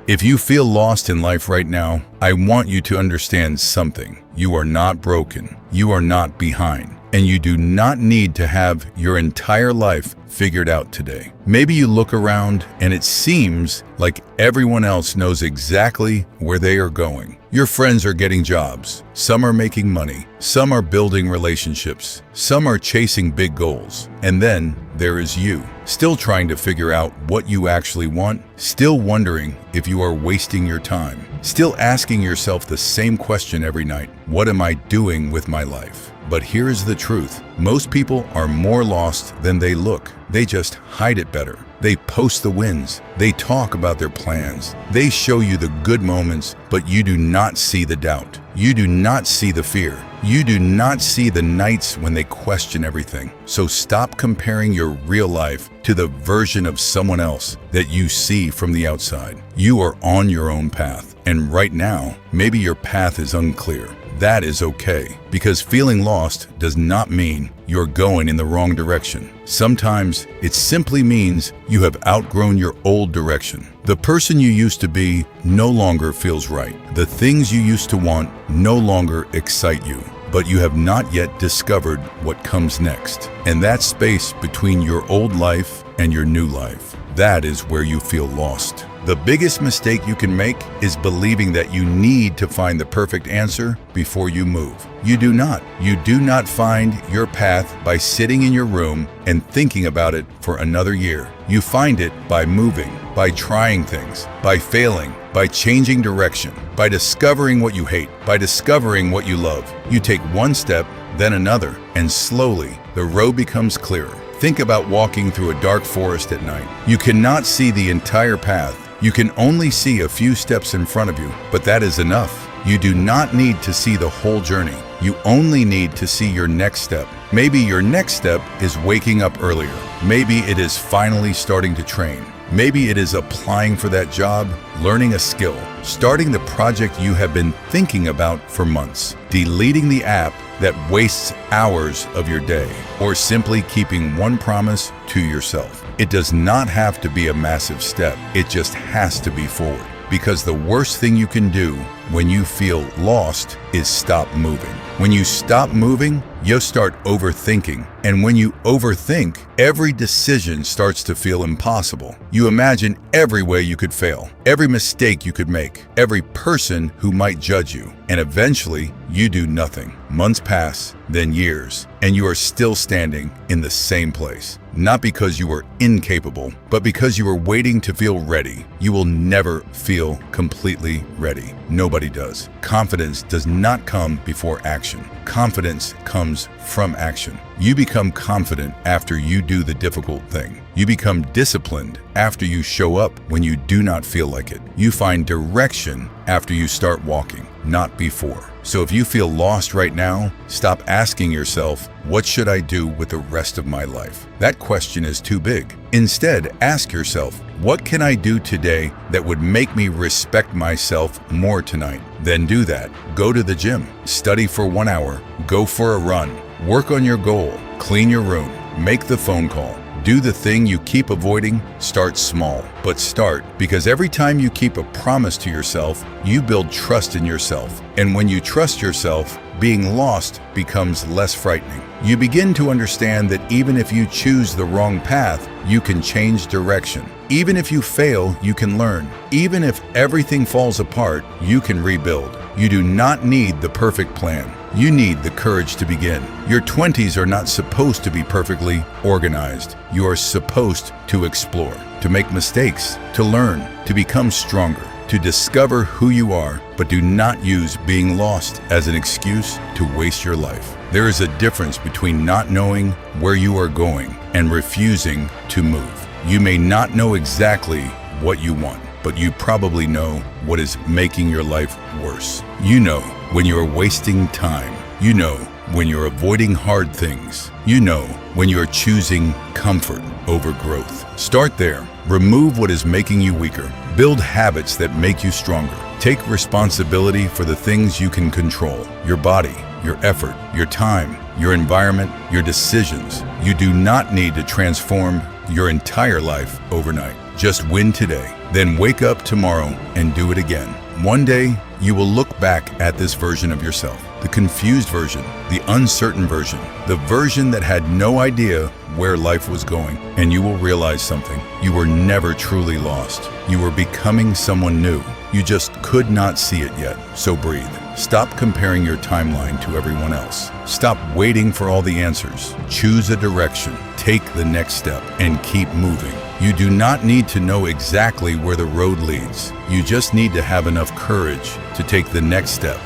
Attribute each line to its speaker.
Speaker 1: If you feel lost in life right now, I want you to understand something. You are not broken. You are not behind. And you do not need to have your entire life figured out today. Maybe you look around and it seems like everyone else knows exactly where they are going. Your friends are getting jobs. Some are making money. Some are building relationships. Some are chasing big goals. And then there is you, still trying to figure out what you actually want, still wondering if you are wasting your time, still asking yourself the same question every night: what am I doing with my life? But here's the truth. Most people are more lost than they look. They just hide it better. They post the wins. They talk about their plans. They show you the good moments, but you do not see the doubt. You do not see the fear. You do not see the nights when they question everything. So stop comparing your real life to the version of someone else that you see from the outside. You are on your own path. And right now, maybe your path is unclear. That is okay, because feeling lost does not mean you're going in the wrong direction. Sometimes it simply means you have outgrown your old direction. The person you used to be no longer feels right. The things you used to want no longer excite you, but you have not yet discovered what comes next. And that space between your old life and your new life, that is where you feel lost. The biggest mistake you can make is believing that you need to find the perfect answer before you move. You do not. You do not find your path by sitting in your room and thinking about it for another year. You find it by moving, by trying things, by failing, by changing direction, by discovering what you hate, by discovering what you love. You take one step, then another, and slowly the road becomes clearer. Think about walking through a dark forest at night. You cannot see the entire path. You can only see a few steps in front of you, but that is enough. You do not need to see the whole journey. You only need to see your next step. Maybe your next step is waking up earlier. Maybe it is finally starting to train. Maybe it is applying for that job, learning a skill, starting the project you have been thinking about for months, deleting the app that wastes hours of your day, or simply keeping one promise to yourself. It does not have to be a massive step. It just has to be forward. Because the worst thing you can do when you feel lost is stop moving. When you stop moving, you'll start overthinking. And when you overthink, every decision starts to feel impossible. You imagine every way you could fail, every mistake you could make, every person who might judge you. And eventually, you do nothing. Months pass, then years, and you are still standing in the same place. Not because you were incapable, but because you were waiting to feel ready. You will never feel completely ready. Nobody does. Confidence does not come before action. Confidence comes from action. You become confident after you do the difficult thing. You become disciplined after you show up when you do not feel like it. You find direction after you start walking, not before. So if you feel lost right now, stop asking yourself, what should I do with the rest of my life? That question is too big. Instead, ask yourself, what can I do today that would make me respect myself more tonight? Then do that. Go to the gym, study for 1 hour, go for a run, work on your goal, clean your room, make the phone call. Do the thing you keep avoiding. Start small, but start, because every time you keep a promise to yourself, you build trust in yourself. And when you trust yourself, being lost becomes less frightening. You begin to understand that even if you choose the wrong path, you can change direction. Even if you fail, you can learn. Even if everything falls apart, you can rebuild. You do not need the perfect plan. You need the courage to begin. Your 20s are not supposed to be perfectly organized. You are supposed to explore, to make mistakes, to learn, to become stronger, to discover who you are, but do not use being lost as an excuse to waste your life. There is a difference between not knowing where you are going and refusing to move. You may not know exactly what you want, but you probably know what is making your life worse. You know when you are wasting time. You know when you're avoiding hard things. You know when you're choosing comfort over growth. Start there. Remove what is making you weaker. Build habits that make you stronger. Take responsibility for the things you can control: your body, your effort, your time, your environment, your decisions. You do not need to transform your entire life overnight. Just win today. Then wake up tomorrow and do it again. One day, you will look back at this version of yourself, the confused version, the uncertain version, the version that had no idea where life was going, and you will realize something. You were never truly lost. You were becoming someone new. You just could not see it yet. So breathe. Stop comparing your timeline to everyone else. Stop waiting for all the answers. Choose a direction, take the next step, and keep moving. You do not need to know exactly where the road leads. You just need to have enough courage to take the next step